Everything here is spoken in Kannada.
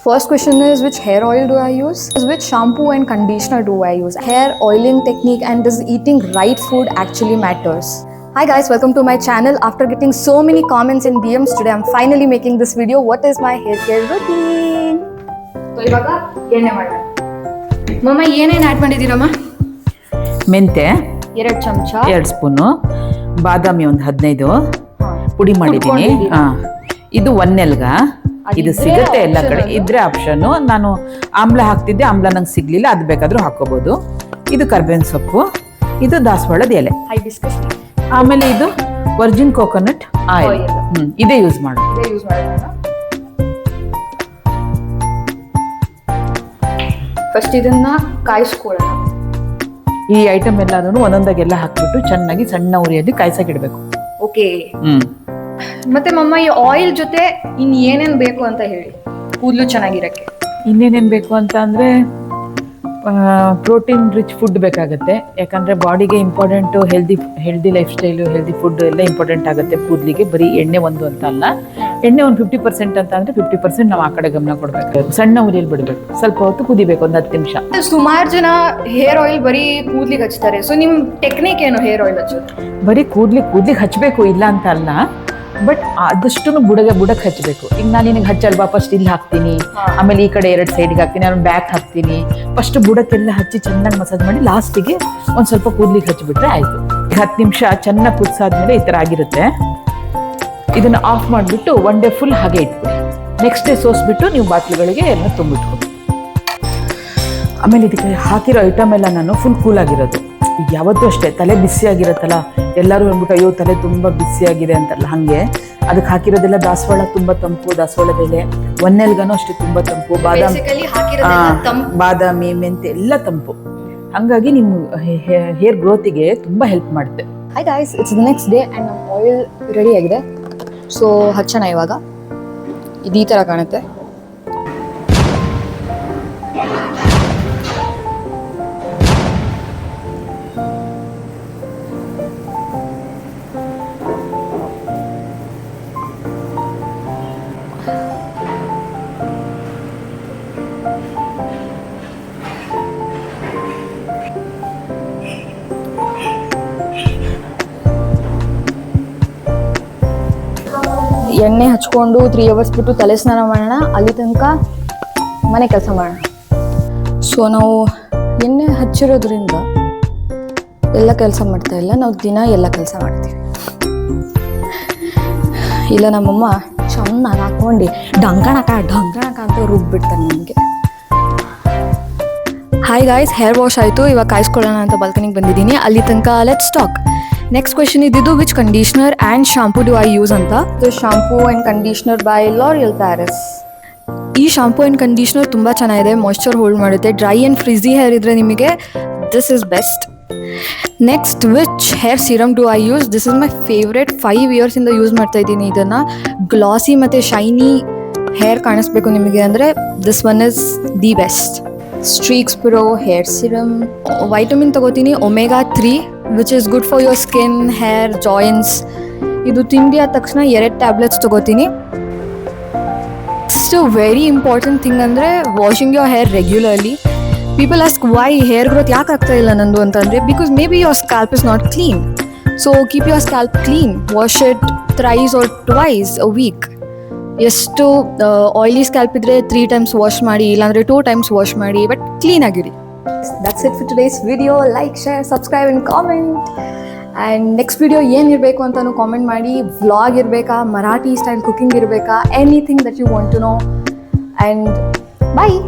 First question is, which hair oil do I use? Which shampoo and conditioner do I use? Hair oiling technique and does eating right food actually matters? Hi guys, welcome to my channel. After getting so many comments and DMs today, I'm finally making this video. What is my hair care routine? So ivaga enne ಮಾಡೋಣ. ಮಮ್ಮ ಏನೇನು ಆಡ್ ಮಾಡಿದ್ದೀರಮ್ಮ? ಮೆಂತೆ 2 ಚಮಚ, 2 ಸ್ಪೂನು, ಬಾದಾಮಿ ಒಂದು 15 ಪುಡಿ ಮಾಡಿದ್ದೀನಿ. ಇದು 1 ಎಲ್ಗ. ಇದು ಸಿಗುತ್ತೆ ಎಲ್ಲ ಕಡೆ, ಇದ್ರೆ ಆಪ್ಷನ್. ನಾನು ಆಮ್ಲ ಹಾಕ್ತಿದ್ದೆ, ಆಮ್ಲ ನಂಗೆ ಸಿಗ್ಲಿಲ್ಲ, ಅದು ಬೇಕಾದ್ರೂ ಹಾಕೋಬಹುದು. ಇದು ಕರ್ಬೇವಿನ ಸೊಪ್ಪು, ಇದು ದಾಸವಾಳದ ಎಲೆ, ಆಮೇಲೆ ಇದು ವರ್ಜಿನ್ ಕೋಕೋನಟ್ ಆಯಿಲ್. ಇದೇ ಯೂಸ್ ಮಾಡೋದು. ಫಸ್ಟ್ ಇದನ್ನ ಕಾಯಿಸ್ಕೊಳ್ಳೋಣ. ಈ ಐಟಮ್ ಎಲ್ಲಾನು ಒಂದೊಂದಾಗೆಲ್ಲ ಹಾಕ್ಬಿಟ್ಟು ಚೆನ್ನಾಗಿ ಸಣ್ಣ ಉರಿಯಲ್ಲಿ ಕಾಯ್ಸಕ್ಕಿಡ್ಬೇಕು. ಓಕೆ. ಮತ್ತೆ ಮಮ್ಮ, ಈ ಆಯಿಲ್ ಜೊತೆ ಇನ್ ಏನೇನ್ ಬೇಕು ಅಂತ ಹೇಳಿ, ಕೂದಲು ಚೆನ್ನಾಗಿರಕ್ಕೆ. ಇನ್ನೇನೇನ್ ಬೇಕು ಅಂತ ಅಂದ್ರೆ, ಪ್ರೋಟೀನ್ ರಿಚ್ ಫುಡ್ ಬೇಕಾಗುತ್ತೆ. ಯಾಕಂದ್ರೆ ಬಾಡಿಗೆ important, healthy life style, healthy food ಎಲ್ಲ ಇಂಪಾರ್ಟೆಂಟ್ ಆಗುತ್ತೆ ಕೂದಲಿಗೆ. ಬರೀ ಎಣ್ಣೆ ಒಂದು ಅಂತ ಅಲ್ಲ, ಎಣ್ಣೆ ಒಂದು 50% ಅಂತ ಅಂದ್ರೆ 50% ನಾವು ಆ ಕಡೆ ಗಮನ ಕೊಡ್ಬೇಕು. ಸಣ್ಣ ಉರಿಯಲ್ಲಿ ಬಿಡಬೇಕು, ಸ್ವಲ್ಪ ಹೊತ್ತು ಕುದಿಬೇಕು, ಒಂದು 10 ನಿಮಿಷ. ಸುಮಾರು ಜನ ಹೇರ್ ಆಯಿಲ್ ಬರೀ ಕೂದ್ಲಿಗೆ ಹಚ್ತಾರೆ. ಸೊ ನಿಮ್ ಟೆಕ್ನಿಕ್ ಏನು ಹೇರ್ ಆಯಿಲ್ ಹಚ್ಚೋದು? ಬರೀ ಕೂದ್ಲಿಗೆ ಹಚ್ಚಬೇಕು ಇಲ್ಲ ಅಂತ ಅಲ್ಲ, ಬಟ್ ಆದಷ್ಟು ಬುಡಕ್ಕೆ ಹಚ್ಚಬೇಕು. ಈಗ ನಾನು ನಿನಗೆ ಹಚ್ಚಲ್ವಾ, ಫಸ್ಟ್ ಇಲ್ಲಿ ಹಾಕ್ತೀನಿ, ಆಮೇಲೆ ಈ ಕಡೆ 2 ಸೈಡ್ಗೆ ಹಾಕ್ತೀನಿ, ಆಮೇಲೆ ಬ್ಯಾಕ್ ಹಾಕ್ತೀನಿ. ಫಸ್ಟ್ ಬುಡಕ್ಕೆಲ್ಲ ಹಚ್ಚಿ ಚೆನ್ನಾಗಿ ಮಸಾಜ್ ಮಾಡಿ ಲಾಸ್ಟಿಗೆ ಒಂದು ಸ್ವಲ್ಪ ಕೂದ್ಲಿಗೆ ಹಚ್ಚಿಬಿಟ್ರೆ ಆಯ್ತು. 10 ನಿಮಿಷ ಚೆನ್ನಾಗಿ ಕುದಿಸಾದ್ಮೇಲೆ ಈ ಥರ ಆಗಿರುತ್ತೆ. ಇದನ್ನ ಆಫ್ ಮಾಡಿಬಿಟ್ಟು 1 ಡೇ ಫುಲ್ ಹಾಗೆ ಇಟ್ಬಿಡಿ. ನೆಕ್ಸ್ಟ್ ಡೇ ಸೋಸ್ಬಿಟ್ಟು ನೀವು ಬಾಟ್ಲಿಗಳಿಗೆ ಎಲ್ಲ ತುಂಬಿಟ್ಕೊಡಿ. ಆಮೇಲೆ ಇದಕ್ಕೆ ಹಾಕಿರೋ ಐಟಮ್ ಎಲ್ಲ ನಾನು ಫುಲ್ ಕೂಲ್ ಆಗಿರೋದು. ಈಗ ಯಾವತ್ತೂ ಅಷ್ಟೇ, ತಲೆ ಬಿಸಿ ಆಗಿರುತ್ತಲ್ಲ, ಎಲ್ಲರೂ ಅಂದ್ಬಿಟ್ಟು ಅಯ್ಯೋ ತಲೆ ತುಂಬ ಬಿಸಿಯಾಗಿದೆ ಅಂತಾರಲ್ಲ, ಹಾಗೆ ಅದಕ್ಕೆ ಹಾಕಿರೋದೆಲ್ಲ ದಾಸವಾಳ ತುಂಬ ತಂಪು, ದಾಸವಾಳದ ಎಲೆ, 1 ಎಲ್ಗನೂ ಅಷ್ಟೇ ತುಂಬ ತಂಪು, ಬಾದಾಮಿ, ಮೆಂತೆ ಎಲ್ಲ ತಂಪು. ಹಂಗಾಗಿ ನಿಮ್ಮ ಹೇರ್ ಗ್ರೋತಿಗೆ ತುಂಬ ಹೆಲ್ಪ್ ಮಾಡುತ್ತೆ. Hi guys, it's the next day and ನಮ್ಮ ಆಯಿಲ್ ರೆಡಿ ಆಗಿದೆ. ಸೊ ಹಚ್ಚೋಣ ಇವಾಗ. ಇದು ಈ ಥರ ಕಾಣುತ್ತೆ. ಎಣ್ಣೆ ಹಚ್ಕೊಂಡು 3 ಅವರ್ಸ್ ಬಿಟ್ಟು ತಲೆ ಸ್ನಾನ ಮಾಡೋಣ. ಅಲ್ಲಿ ತನಕ ಮನೆ ಕೆಲಸ ಮಾಡೋಣ. ಸೊ ನಾವು ಎಣ್ಣೆ ಹಚ್ಚಿರೋದ್ರಿಂದ ಎಲ್ಲ ಕೆಲಸ ಮಾಡ್ತಾ ಇಲ್ಲ, ನಾವು ದಿನ ಎಲ್ಲ ಕೆಲಸ ಮಾಡ್ತೀವಿ. ಇಲ್ಲ ನಮ್ಮಮ್ಮ ಚೆನ್ನಾಗಿ ಹಾಕೊಂಡು ಢಂಕಣಕ ಅಂತ ರುಬ್ಬಿಡ್ತಾರೆ ನಮಗೆ. ಹಾಯ್ ಗಾಯ್ಸ್, ಹೇರ್ ವಾಶ್ ಆಯಿತು. ಇವಾಗ ಕಾಯಿಸ್ಕೊಳ್ಳೋಣ ಅಂತ ಬಾಲ್ಕನಿಗೆ ಬಂದಿದ್ದೀನಿ. ಅಲ್ಲಿ ತನಕ ಲೆಟ್ಸ್ ಟಾಕ್. ನೆಕ್ಸ್ಟ್ ಕ್ವೆಶನ್ ಇದ್ದಿದ್ದು, which conditioner and shampoo do I use ಅಂತ. Shampoo and conditioner by L'Oreal Paris. ಈ ಶಾಂಪೂ ಆ್ಯಂಡ್ ಕಂಡೀಷ್ನರ್ ತುಂಬ ಚೆನ್ನಾಗಿದೆ, ಮಾಯ್ಶ್ಚರ್ ಹೋಲ್ಡ್ ಮಾಡುತ್ತೆ. ಡ್ರೈ ಆ್ಯಂಡ್ ಫ್ರಿಝಿ ಹೇರ್ ಇದ್ದರೆ ನಿಮಗೆ this is best. Next, which hair serum do I use. This is my favourite. 5 ಇಯರ್ಸಿಂದ ಯೂಸ್ ಮಾಡ್ತಾ ಇದ್ದೀನಿ ಇದನ್ನು. ಗ್ಲಾಸಿ ಮತ್ತು ಶೈನಿ ಹೇರ್ ಕಾಣಿಸ್ಬೇಕು ನಿಮಗೆ ಅಂದರೆ this one is the best. Streax pro hair serum. Vitamin ತಗೋತೀನಿ omega 3, which is good for your skin, hair, joints. ಇದು ತಿಂಡಿ ಆದ ತಕ್ಷಣ 2 ಟ್ಯಾಬ್ಲೆಟ್ಸ್ ತಗೋತೀನಿ. ನೆಕ್ಸ್ಟ್ ವೆರಿ ಇಂಪಾರ್ಟೆಂಟ್ ಥಿಂಗ್ ಅಂದರೆ washing your hair regularly. People ask why hair growth ಯಾಕೆ ಆಗ್ತಾ ಇಲ್ಲ ನಂದು ಅಂತಂದರೆ, because maybe your scalp is not clean. So keep your scalp clean. Wash it thrice or twice a week. ಎಷ್ಟು ಆಯಿಲಿ ಸ್ಕ್ಯಾಲ್ಪ್ ಇದ್ದರೆ 3 ಟೈಮ್ಸ್ ವಾಶ್ ಮಾಡಿ, ಇಲ್ಲಾಂದರೆ 2 ಟೈಮ್ಸ್ ವಾಶ್ ಮಾಡಿ, ಬಟ್ ಕ್ಲೀನ್ ಆಗಿರಿ. That's it for today's video. Like, share, subscribe and comment. And next video ಏನಿರಬೇಕು ಅಂತಲೂ ಕಾಮೆಂಟ್ ಮಾಡಿ. ವ್ಲಾಗ್ ಇರಬೇಕಾ, ಮರಾಠಿ ಸ್ಟೈಲ್ ಕುಕಿಂಗ್ ಇರಬೇಕಾ, anything that you want to know. And bye.